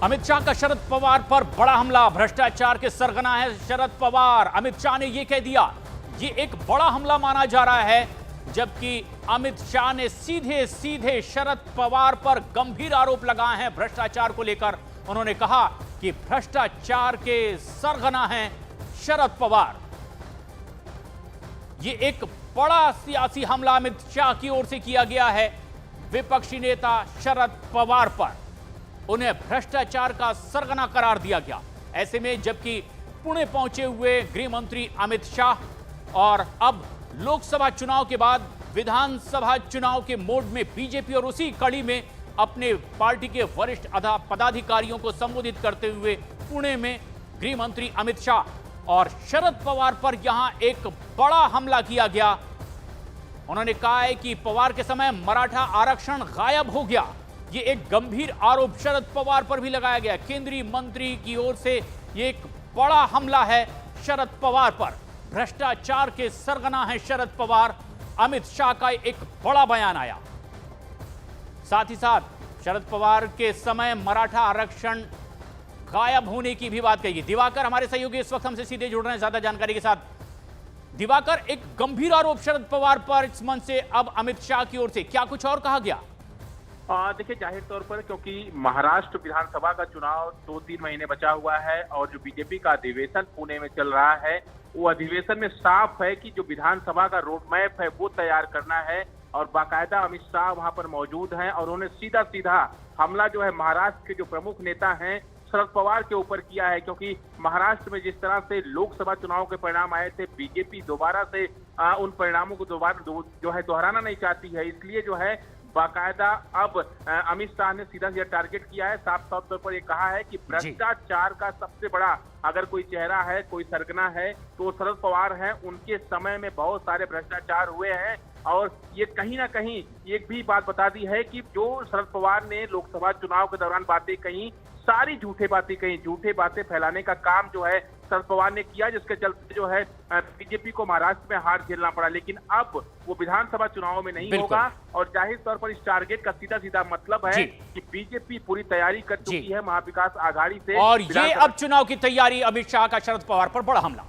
अमित शाह का शरद पवार पर बड़ा हमला। भ्रष्टाचार के सरगना है शरद पवार। अमित शाह ने यह कह दिया, ये एक बड़ा हमला माना जा रहा है, जबकि अमित शाह ने सीधे सीधे शरद पवार पर गंभीर आरोप लगाए हैं भ्रष्टाचार को लेकर। उन्होंने कहा कि भ्रष्टाचार के सरगना हैं शरद पवार। ये एक बड़ा सियासी हमला अमित शाह की ओर से किया गया है विपक्षी नेता शरद पवार पर। उन्हें भ्रष्टाचार का सरगना करार दिया गया। ऐसे में जबकि पुणे पहुंचे हुए गृह मंत्री अमित शाह और अब लोकसभा चुनाव के बाद विधानसभा चुनाव के मोड में बीजेपी और उसी कड़ी में अपने पार्टी के वरिष्ठ पदाधिकारियों को संबोधित करते हुए पुणे में गृह मंत्री अमित शाह और शरद पवार पर यहां एक बड़ा हमला किया गया। उन्होंने कहा है कि पवार के समय मराठा आरक्षण गायब हो गया। ये एक गंभीर आरोप शरद पवार पर भी लगाया गया। केंद्रीय मंत्री की ओर से ये एक बड़ा हमला है शरद पवार पर। भ्रष्टाचार के सरगना है शरद पवार। अमित शाह का एक बड़ा बयान आया। साथ ही साथ शरद पवार के समय मराठा आरक्षण गायब होने की भी बात कही। दिवाकर हमारे सहयोगी इस वक्त हमसे सीधे जुड़ रहे हैं ज्यादा जानकारी के साथ। दिवाकर, एक गंभीर आरोप शरद पवार पर इस मंच से अब अमित शाह की ओर से, क्या कुछ और कहा गया? देखिए, जाहिर तौर पर क्योंकि महाराष्ट्र विधानसभा का चुनाव 2-3 महीने बचा हुआ है और जो बीजेपी का अधिवेशन पुणे में चल रहा है, वो अधिवेशन में साफ है कि जो विधानसभा का रोड मैप है वो तैयार करना है और बाकायदा अमित शाह वहां पर मौजूद हैं और उन्होंने सीधा सीधा हमला जो है महाराष्ट्र के जो प्रमुख नेता हैं शरद पवार के ऊपर किया है। क्योंकि महाराष्ट्र में जिस तरह से लोकसभा चुनाव के परिणाम आए थे, बीजेपी दोबारा से उन परिणामों को जो है दोहराना नहीं चाहती है। इसलिए जो है बाकायदा अब अमित शाह ने सीधा सीधा टारगेट किया है। साफ साफ तौर पर ये कहा है कि भ्रष्टाचार का सबसे बड़ा अगर कोई चेहरा है, कोई सरगना है, तो शरद पवार हैं। उनके समय में बहुत सारे भ्रष्टाचार हुए हैं और ये कहीं ना कहीं एक भी बात बता दी है कि जो शरद पवार ने लोकसभा चुनाव के दौरान बातें कही, सारी झूठे बातें फैलाने का काम जो है शरद पवार ने किया, जिसके चलते जो है बीजेपी को महाराष्ट्र में हार झेलना पड़ा। लेकिन अब वो विधानसभा चुनाव में नहीं होगा और जाहिर तौर पर इस टारगेट का सीधा सीधा मतलब है कि बीजेपी पूरी तैयारी कर चुकी है महाविकास आघाड़ी से। और ये अब चुनाव की तैयारी अमित शाह का शरद पवार पर बड़ा हमला।